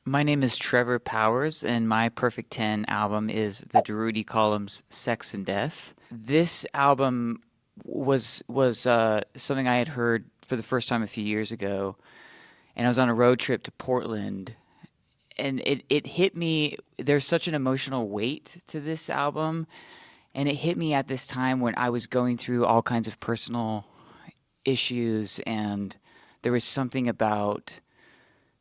My name is Trevor Powers, and my Perfect 10 album is the Durutti Columns Sex and Death. This album was something I had heard for the first time a few years ago, and I was on a road trip to Portland, and it hit me. There's such an emotional weight to this album, and it hit me at this time when I was going through all kinds of personal issues, and there was something about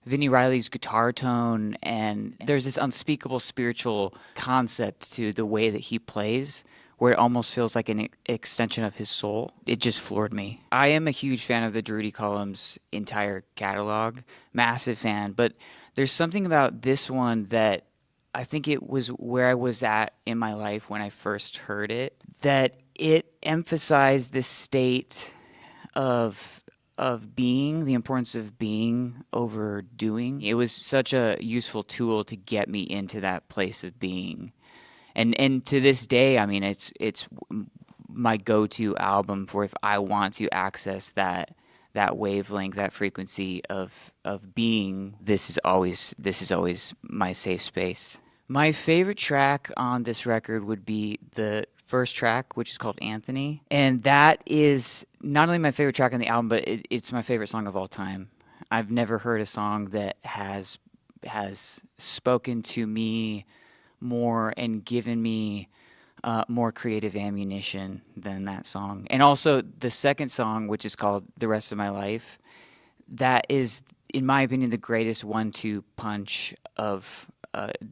Vinnie Riley's guitar tone, and there's this unspeakable spiritual concept to the way that he plays, where it almost feels like an extension of his soul. It just floored me. I am a huge fan of the Drudy Columns' entire catalog, massive fan, but there's something about this one that I think it was where I was at in my life when I first heard it, that it emphasized this state of being, the importance of being over doing. It was such a useful tool to get me into that place of being. And to this day, I mean, it's my go-to album for if I want to access that wavelength, that frequency of being. This is always my safe space. My favorite track on this record would be the first track, which is called Anthony. And that is not only my favorite track on the album, but it's my favorite song of all time. I've never heard a song that has spoken to me more and given me more creative ammunition than that song. And also the second song, which is called The Rest of My Life, that is, in my opinion, the greatest one-two punch of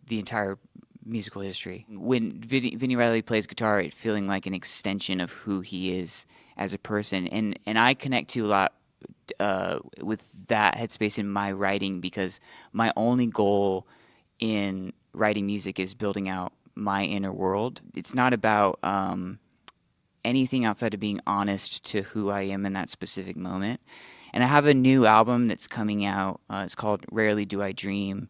the entire musical history. When Vinnie Riley plays guitar, it's feeling like an extension of who he is as a person, and I connect to a lot with that headspace in my writing because my only goal in writing music is building out my inner world. It's not about anything outside of being honest to who I am in that specific moment. And I have a new album that's coming out. It's called Rarely Do I Dream.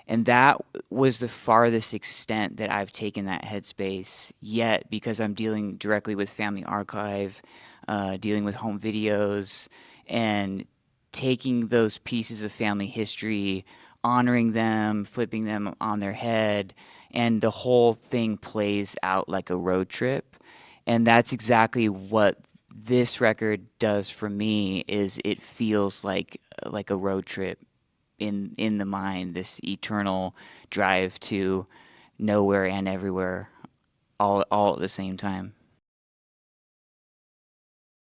And that was the farthest extent that I've taken that headspace yet because I'm dealing directly with Family Archive, dealing with home videos, and taking those pieces of family history, honoring them, flipping them on their head, and the whole thing plays out like a road trip. And that's exactly what this record does for me is it feels like a road trip in the mind, this eternal drive to nowhere and everywhere all at the same time.